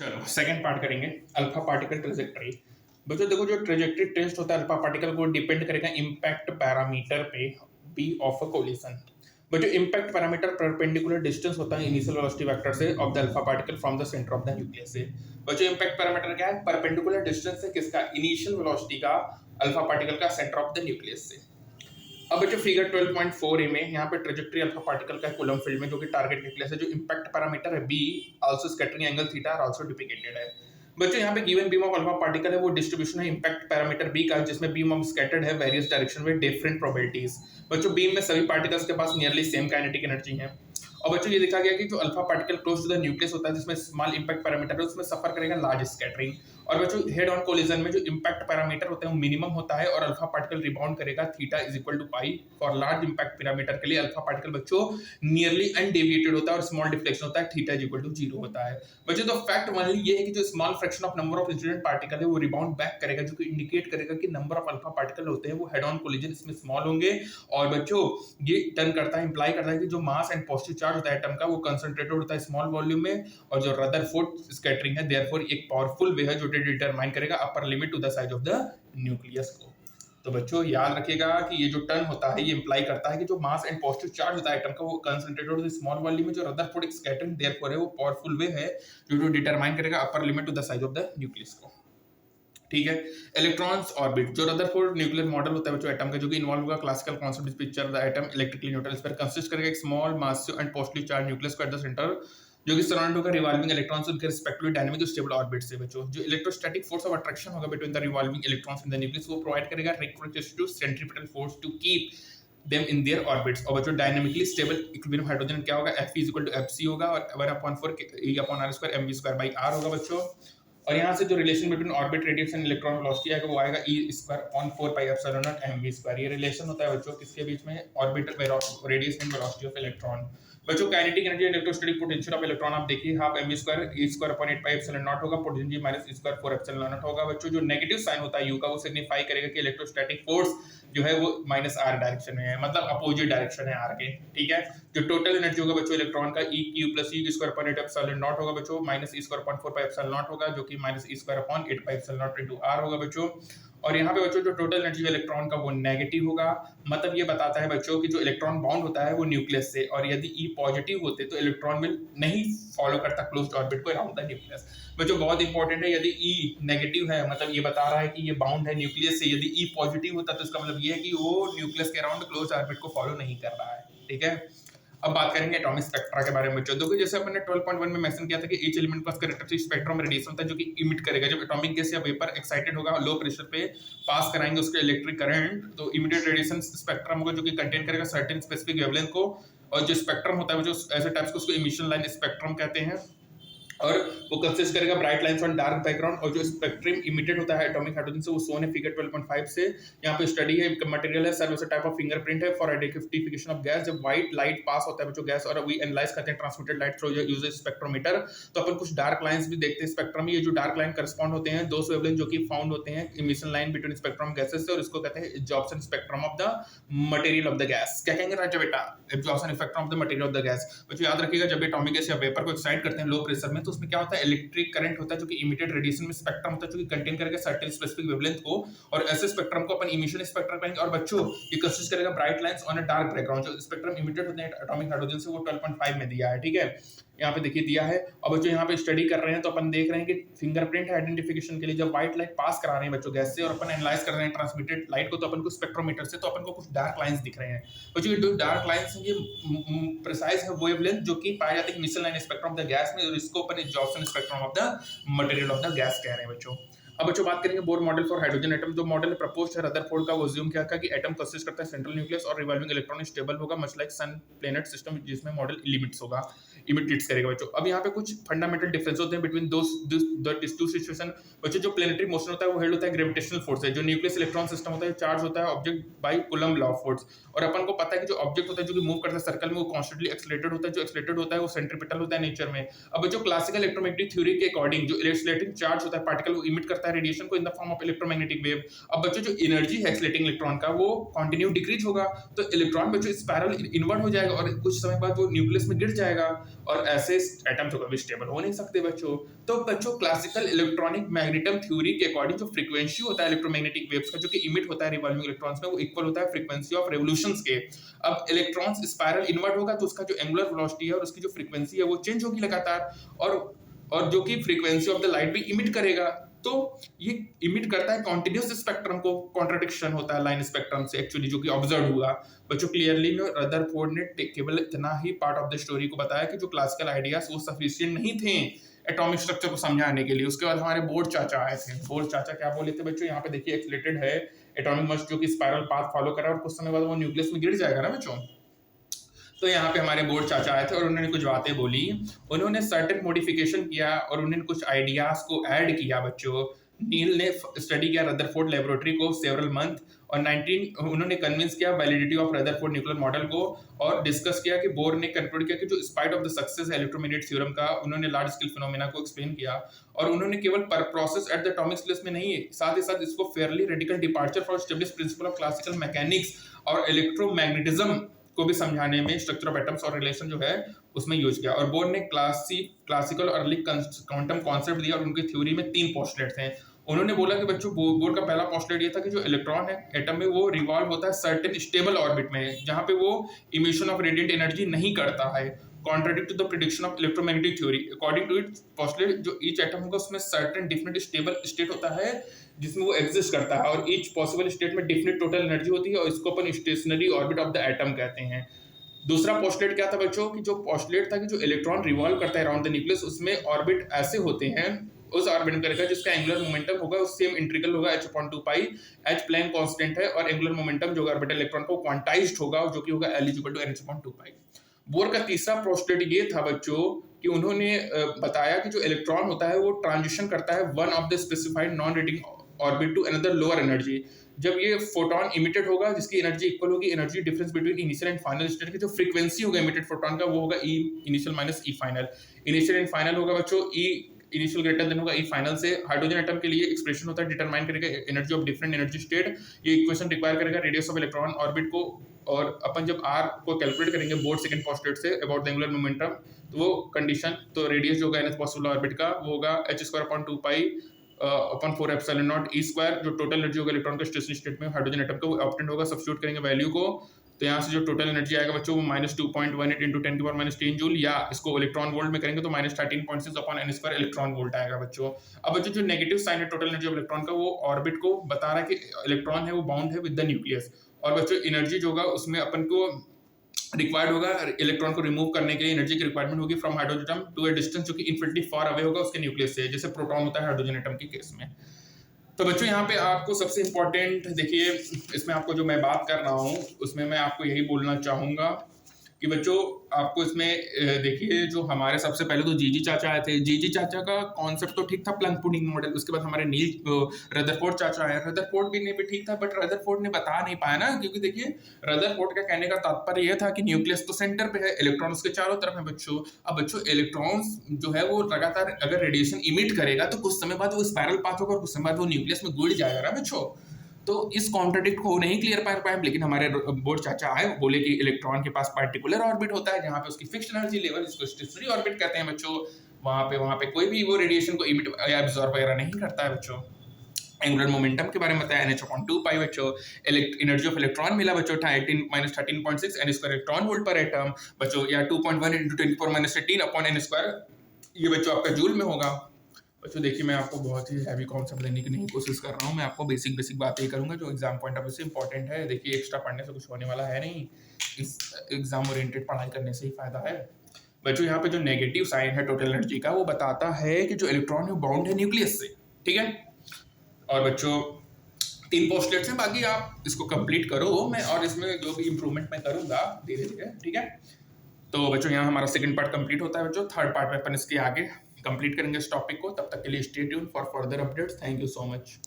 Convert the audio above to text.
चलो second part करेंगे alpha particle trajectory. बच्चों देखो, जो ट्रेजेक्टरी टेस्ट होता है अल्फा पार्टिकल को डिपेंड करेगा इम्पैक्ट पैरामीटर पे बी ऑफ अ कोलिजन। बच्चों इम्पैक्ट पैरामीटर परपेंडिकुलर डिस्टेंस होता है इनिशियल वेलोसिटी वेक्टर से of the alpha particle from the centre of the nucleus से। बच्चों इम्पैक्ट पैरामीटर क्या है? परपेंडिकुलर डिस्टेंस है किसका? इनिशियल वेलोसिटी का अल्फा पार्टिकल का सेंटर ऑफ द न्यूक्लियस से। अब बच्चों फिगर 12.4 ए में यहाँ पे ट्रेजेक्टरी अल्फा पार्टिकल का कूलम फील्ड में जो कि टारगेट न्यूक्लियस है, जो इम्पैक्ट पैरामीटर है B also scattering angle theta are also depicted है। बच्चों यहाँ पे given beam of alpha particle है वो डिस्ट्रीब्यूशन है इम्पैक्ट पैरामीटर बी का, जिसमें बीम ऑफ स्कैटर्ड है वेरियस डायरेक्शन में डिफरेंट प्रोबेबिलिटीज। बच्चों बीम में सभी पार्टिकल्स के पास नियरली सेम काइनेटिक एनर्जी है। और बच्चों ये देखा गया कि जो alpha particle close to the nucleus होता है जिसमें स्मॉल इंपैक्ट पैरामीटर है उसमें सफर करेगा लार्ज स्कैटरिंग। और बच्चों हेड ऑन कोलिजन में जो इंपैक्ट पैरामीटर होता है वो मिनिमम होता है और अल्फा पार्टिकल रिबाउंड करेगा theta is equal to pi. For large impact parameter के लिए अल्फा पार्टिकल बच्चों नियरली अनडेविएटेड होता है और स्मॉल डिफ्लेक्शन होता है, थीटा इज इक्वल टू 0 होता है। बच्चों तो फैक्ट वन ये है कि जो small fraction of number of incident particle है वो रिबाउंड बैक करेगा, जो कि इंडिकेट करेगा कि नंबर ऑफ अल्फा पार्टिकल होते हैं वो हेड ऑन कोलिजन इसमें स्मॉल होंगे। और बच्चों ये टर्न करता है, इंप्लाई करता है कि जो मास एंड पॉजिटिव चार्ज होता है एटम का वो कंसंट्रेटेड होता है स्मॉल वॉल्यूम में, और जो रदरफोर्ड स्कैटरिंग है देयरफॉर एक पावरफुल वे है जो डिटरमाइन करेगा upper limit to the size of the nucleus को। तो बच्चों याद रखिएगा कि ये जो टर्न होता है ये इंप्लाई करता है कि जो मास एंड पॉजिटिव चार्ज होता है एटम का वो कंसंट्रेटेड होता है स्मॉल वॉल्यूम में, जो रदरफोर्ड स्कैटरिंग देयरफॉर है वो पावरफुल वे है जो डिटरमाइन करेगा upper limit to the size of the nucleus को। ठीक है। इलेक्ट्रॉन्स ऑर्बिट, जो रदरफोर्ड न्यूक्लियर मॉडल होता है बच्चों एटम का, जो कि इन्वॉल्व होगा क्लासिकल कांसेप्ट इस picture the atom electrically neutral sphere consist करेगा एक small massive and positively charge nucleus को एट द सेंटर, जो कि सराउंड होगा रिवॉल्विंग इलेक्ट्रॉन्स उनके रिस्पेक्टिवली डायनामिक स्टेबल ऑर्बिट से। बच्चों जो इलेक्ट्रोस्टैटिक फोर्स ऑफ अट्रैक्शन होगा between the revolving electrons in the nucleus वो प्रोवाइड करेगा requisite centripetal force to keep them in their orbits. और बच्चों डायनामिकली स्टेबल इक्विलिब्रियम हाइड्रोजन क्या होगा? F is equal to Fc होगा और 1/4 E/r² mv²/r होगा बच्चों। और यहाँ से जो relation between orbit radius and electron velocity आएगा वो आएगा E²/4πε0 mv²। ये रिलेशन होता है बच्चों किसके बीच में? Orbit radius and velocity of electron. बच्चों kinetic energy electrostatic potential of electron आप देखिए हाफ mv² E²/8πε0 होगा, पोटेंशियल माइनस E²/4ε0 होगा। बच्चों जो नेगेटिव साइन होता है U का वो सिग्निफाई करेगा कि इलेक्ट्रोस्टैटिक फोर्स जो है वो -r डायरेक्शन में है, मतलब अपोजिट डायरेक्शन है r के। ठीक है। जो टोटल एनर्जी होगा बच्चों इलेक्ट्रॉन का EQ + E²/8πε0 होगा बच्चों, माइनस E²/4πε0 होगा जो कि -E²/8πε0 × r होगा बच्चों। और यहाँ पे बच्चों जो टोटल एनर्जी इलेक्ट्रॉन का वो नेगेटिव होगा, मतलब ये बताता है बच्चों कि जो इलेक्ट्रॉन बाउंड होता है वो न्यूक्लियस से, और यदि E पॉजिटिव होते तो इलेक्ट्रॉन विल नहीं फॉलो करता क्लोज्ड ऑर्बिट को अराउंड द न्यूक्लियस। बच्चों बहुत इंपॉर्टेंट है, यदि E नेगेटिव है मतलब ये बता रहा है कि ये बाउंड है न्यूक्लियस से, यदि E पॉजिटिव होता तो इसका मतलब ये है कि वो न्यूक्लियस के अराउंड क्लोज्ड ऑर्बिट को फॉलो नहीं कर रहा है। ठीक है। अब बात करेंगे एटॉमिक स्पेक्ट्रा के बारे में बच्चों। देखो जैसे अपन ने 12.1 में मेंशन किया था कि ईच एलिमेंट पास कैरेक्टरिस्टिक स्पेक्ट्रम रेडिएशन होता है जो कि इमिट करेगा जब एटॉमिक गैस या वेपर एक्साइटेड होगा लो प्रेशर पे पास कराएंगे उसके इलेक्ट्रिक करंट, तो इमीडिएट रेडिएशन स्पेक्ट्रम होगा जो कि कंटेन करेगा सर्टेन स्पेसिफिक वेवलेंथ को। और जो स्पेक्ट्रम होता है जो ऐसे टाइप्स को उसको इमिशन लाइन स्पेक्ट्रम कहते हैं, और वो कंसिस्ट करेगा bright lines on dark background. और जो स्पेक्ट्रम इमिटेड होता है एटॉमिक हाइड्रोजन से वो सोन है फिगर 12.5 से। यहाँ पे स्टडी है मटेरियल है सर्व टाइप ऑफ फिंगरप्रिंट है फॉर आइडेंटिफिकेशन ऑफ गैस। जब व्हाइट लाइट पास होता है जो गैस और वी एनालाइज करते हैं transmitted light through use spectrometer, तो अपन कुछ डार्क लाइंस भी देखते हैं स्पेक्ट्रम में। ये जो डार्क लाइन करस्पॉन्ड होते हैं दो वेवलेंथ जो कि फाउंड होते हैं emission line between spectrum gases से, और इसको कहते हैं absorption spectrum of the material of the gas. क्या कहेंगे राजा बेटा? Absorption spectrum of the material of the gas. बच्चों याद रखिएगा जब एटॉमिक गैस या वेपर को एक्साइट करते हैं लो प्रेशर में तो उसमें क्या होता है इलेक्ट्रिक करंट होता है जो कि इमिटेड रेडिएशन में स्पेक्ट्रम होता है जो कि कंटेन करेगा सर्टेन स्पेसिफिक वेवलेंथ को, और ऐसे स्पेक्ट्रम को अपन इमिशन स्पेक्ट्रम कहेंगे। और बच्चों ये कंसिस्ट करेगा bright lines on a dark background. जो स्पेक्ट्रम इमिटेड होते हैं एटॉमिक हाइड्रोजन से वो 12.5 में दिया है। ठीक है, यहाँ पे देखिए दिया है। और बच्चों यहाँ पे स्टडी कर रहे हैं तो अपन देख रहे हैं कि फिंगरप्रिंट आइडेंटिफिकेशन के लिए जब व्हाइट लाइट पास करा रहे हैं बच्चों गैस से और अपन एनालाइज कर रहे हैं ट्रांसमिटेड लाइट को, तो अपन को स्पेक्ट्रोमीटर से तो अपन को कुछ डार्क लाइंस दिख रहे हैं बच्चों। ये डार्क लाइंस ये प्रिसाइज है वेवलेंथ जो कि पाया जाता है initial line spectrum of the gas में, और इसको अपन absorption spectrum of the material of the gas कह रहे हैं बच्चों। अब बच्चों बात करेंगे Bohr model for hydrogen atom. जो मॉडल प्रपोज्ड है रदरफोर्ड का वो अज्यूम क्या था कि एटम कंसिस्ट करता है सेंट्रल न्यूक्लियस और रिवॉल्विंग इलेक्ट्रॉन स्टेबल होगा मच लाइक सन प्लैनेट सिस्टम, जिसमें मॉडल लिमिट्स होगा इमिटेट्स करेगा बच्चों। अब यहाँ पे कुछ फंडामेंटल डिफरेंस होते हैं बिटवीन दिस टू सिचुएशन बच्चों। जो प्लैनेटरी मोशन होता है वो हेल्ड होता है ग्रेविटेशनल फोर्स है, जो न्यूक्लियस इलेक्ट्रॉन सिस्टम होता है चार्ज होता है object by coulomb law of force. और अपन को पता है कि जो ऑब्जेक्ट होता है जो कि मूव करता है सर्कल में वो कॉन्स्टेंटली एक्सेलरेटेड होता है, जो एक्सेलरेटेड होता है वो सेंट्रीपिटल होता है नेचर में। अब जो क्लासिकल इलेक्ट्रोमैग्नेटिक थ्योरी के अकॉर्डिंग जो एक्सेलरेटिंग चार्ज होता है पार्टिकल वो इमिट करता है रेडिएशन को in the form of electromagnetic wave. अब बच्चों जो एनर्जी है एक्सेलरेटिंग इलेक्ट्रॉन का वो कंटिन्यू डिक्रीज होगा, तो इलेक्ट्रॉन बच्चों स्पाइरल इनवर्ट हो जाएगा और कुछ समय बाद वो न्यूक्लियस में गिर जाएगा। और ऐसे एटम्स कभी स्टेबल हो नहीं सकते बच्चों। तो बच्चों क्लासिकल इलेक्ट्रॉनिक मैग्नेटम थ्योरी के अकॉर्डिंग जो फ्रीक्वेंसी होता है इलेक्ट्रोमैग्नेटिक वेव्स का जो कि इमिट होता है रिवॉल्विंग इलेक्ट्रॉन्स में, वो इक्वल होता है फ्रीक्वेंसी ऑफ रेवोल्यूशंस के। अब इलेक्ट्रॉन्स स्पाइरल इनवर्ट होगा तो उसका जो एंगुलर वेलोसिटी है और उसकी जो फ्रीक्वेंसी है वो चेंज होगी लगातार, और जो कि फ्रीक्वेंसी ऑफ द लाइट भी इमिट करेगा। तो ये इमिट करता है कॉन्टिन्यूस स्पेक्ट्रम को, कॉन्ट्रडिक्शन होता है लाइन स्पेक्ट्रम से एक्चुअली जो कि ऑब्जर्व हुआ। बच्चों क्लियरली रदरफोर्ड ने केवल इतना ही पार्ट ऑफ द स्टोरी को बताया कि जो क्लासिकल आइडियाज वो सफिशिएंट नहीं थे एटॉमिक स्ट्रक्चर को समझाने के लिए। उसके बाद हमारे बोर्ड चाचा आए थे। बोर्ड चाचा क्या बोले थे बच्चों, यहाँ पे देखिए एक्सलेटेड है एटॉमिक मास जो कि स्पाइरल पाथ फॉलो कर रहा है और कुछ समय बाद वो न्यूक्लियस में गिर जाएगा ना बच्चों। तो यहाँ पे हमारे बोर्ड चाचा आए थे और उन्होंने कुछ बातें बोली, उन्होंने सर्टेन मॉडिफिकेशन किया और उन्होंने कुछ आइडियाज को ऐड किया बच्चों। नील ने स्टडी किया रदरफोर्ड लेबोरेटरी को सेवरल मंथ और 19 उन्होंने कन्विंस किया validity of Rutherford nuclear model को, और डिस्कस किया कि बोर ने कंक्लूड किया कि जो spite of the success electromagnetic theorem का, उन्होंने लार्ज स्केल फिनोमेना को एक्सप्लेन किया। और उन्होंने केवल पर process at the atomic scale में नहीं, साथ ही साथ इसको Fairlie radical departure for established principle of classical mechanics और इलेक्ट्रोमैग्नेटिज्म को भी समझाने में स्ट्रक्चर ऑफ एटम्स और रिलेशन जो है उसमें यूज किया। और बोर ने क्लासिकल और अर्ली क्वांटम कॉन्सेप्ट दिया और उनकी थ्योरी में 3 पोस्टुलेट्स हैं। उन्होंने बोला कि बच्चों बोर का पहला पोस्टुलेट ये था कि जो इलेक्ट्रॉन है एटम में वो रिवॉल्व होता है सर्टेन स्टेबल ऑर्बिट में जहां पे वो इमिशन ऑफ रेडिएंट एनर्जी नहीं करता है, contradict to the prediction of electromagnetic theory. According to it postulate जो ईच एटम होगा उसमें सर्टेन डिफिनिट स्टेबल स्टेट होता है जिसमें वो एग्जिस्ट करता है, और ईच पॉसिबल स्टेट में डिफिनिट टोटल एनर्जी होती है और इसको अपन stationary orbit of the atom कहते हैं। दूसरा पोस्टुलेट क्या था बच्चों कि जो पोस्टुलेट था कि जो इलेक्ट्रॉन रिवॉल्व करता है अराउंड द न्यूक्लियस उसमें ऑर्बिट ऐसे होते हैं उस ऑर्बिट में करेगा जिसका एंगुलर मोमेंटम होगा उस सेम इंटीग्रल होगा h/2π। h प्लैंक कांस्टेंट है और एंगुलर मोमेंटम जो ऑर्बिटल इलेक्ट्रॉन को क्वांटाइज्ड होगा जो कि होगा L = nh/2π। बोर का तीसरा पोस्टुलेट ये था बच्चों कि उन्होंने बताया कि जो इलेक्ट्रॉन होता है वो ट्रांजिशन करता है one of the specified non radiating orbit to another lower energy. जब ये फोटोन इमिटेड होगा जिसकी एनर्जी इक्वल होगी energy difference between initial and final state की जो फ्रीक्वेंसी होगा इमिटेड फोटोन का वो होगा E initial minus E final. Initial and final होगा बच्चों ई इनिशियल ग्रेटर देन होगा ई फाइनल से। हाइड्रोजन एटम के लिए एक्सप्रेशन होता है डिटरमाइन करेगा energy of different energy state. ये इक्वेशन रिक्वायर करेगा रेडियस ऑफ इलेक्ट्रॉन ऑर्बिट को, और अपन जब आर को कैलकुलेट करेंगे board second postulate say about the angular momentum तो वो कंडीशन तो रेडियस जो होगा nth पॉसिबल ऑर्बिट का वो होगा h² upon 4 epsilon not E square. जो टोटल एनर्जी होगा इलेक्ट्रॉन का स्टेशनरी स्टेट में हाइड्रोजन एटम का वो ऑब्टेंड होगा, सब्स्टिट्यूट करेंगे वैल्यू को तो यहाँ से जो टोटल एनर्जी आएगा बच्चों वो -2.18 × 10⁻⁻10 जूल, या इसको इलेक्ट्रॉन वोल्ट में करेंगे तो -13.6/n² इलेक्ट्रॉन वोल्ट आएगा बच्चों। अब बच्चों जो नेगेटिव साइन है टोटल एनर्जी ऑफ इलेक्ट्रॉन का वो ऑर्बिट को बता रहा है कि इलेक्ट्रॉन है वो बाउंड है विद द न्यूक्लियस, और बच्चों एनर्जी जो होगा उसमें अपन को रिक्वायर्ड होगा इलेक्ट्रॉन को रिमूव करने के लिए एनर्जी की रिक्वायरमेंट होगी from hydrogen atom to a distance जो कि इन्फिनिटली फार अवे होगा उसके न्यूक्लियस से, जैसे प्रोटॉन होता है हाइड्रोजन एटम के केस में। तो बच्चों यहाँ पे आपको सबसे इंपॉर्टेंट देखिए इसमें आपको जो मैं बात कर रहा हूँ उसमें मैं आपको यही बोलना चाहूँगा कि बच्चों आपको इसमें देखिए जो हमारे सबसे पहले तो जीजी चाचा आए थे। जीजी चाचा का कॉन्सेप्ट तो ठीक था प्लंक पुडिंग मॉडल, उसके बाद हमारे नील रदरफोर्ड चाचा आए। रदरफोर्ड भी ठीक था बट रदरफोर्ड ने बता नहीं पाया ना, क्योंकि देखिए रदरफोर्ड का कहने का तात्पर्य यह था कि न्यूक्लियस तो सेंटर पे है, इलेक्ट्रॉन उसके चारों तरफ है बच्चों। अब बच्चों इलेक्ट्रॉन्स जो है वो लगातार अगर रेडिएशन इमिट करेगा तो कुछ समय बाद वो स्पाइरल पाथ होगा और कुछ समय बाद वो न्यूक्लियस में गुड़ जाएगा ना बच्चों। तो इस कॉन्ट्रडिक्ट को नहीं क्लियर कर पाए, लेकिन हमारे बोर्ड चाचा आए बोले कि इलेक्ट्रॉन के पास पार्टिकुलर ऑर्बिट होता है जहां पे उसकी फिक्स्ड एनर्जी लेवल जिसको स्टेशनरी ऑर्बिट कहते हैं बच्चों, वहां पे कोई भी वो रेडिएशन को इमिट या एब्जॉर्ब वगैरह नहीं करता है बच्चों। एंगुलर मोमेंटम के बारे में बताया nh/2π बच्चों। एनर्जी ऑफ इलेक्ट्रॉन मिला बच्चों 13.6 n² इलेक्ट्रॉन वोल्ट पर एटम बच्चों, या 2.1 × 10⁻⁻13/n², ये बच्चों आपका जूल में होगा। बच्चों देखिए मैं आपको बहुत ही हैवी कॉन्सेप्ट देने की नहीं कोशिश कर रहा हूँ, मैं आपको बेसिक बातें ही करूँगा जो एग्जाम पॉइंट ऑफ व्यू से इंपॉर्टेंट है। देखिए एक्स्ट्रा पढ़ने से कुछ होने वाला है नहीं, इस एग्जाम ओरिएंटेड पढ़ाई करने से ही फायदा है। बच्चों यहाँ पे जो नेगेटिव साइन है टोटल एनर्जी का वो बताता है कि जो इलेक्ट्रॉन है बाउंड है न्यूक्लियस से, ठीक है। और बच्चों 3 पोस्टुलेट्स हैं, बाकी आप इसको कंप्लीट करो मैं और इसमें जो भी इंप्रूवमेंट मैं करूँगा धीरे धीरे, ठीक है। तो बच्चों यहाँ हमारा सेकंड पार्ट कंप्लीट होता है बच्चों, थर्ड पार्ट में अपन इसके आगे कंप्लीट करेंगे इस टॉपिक को। तब तक के लिए stay tune for further updates. Thank you so much.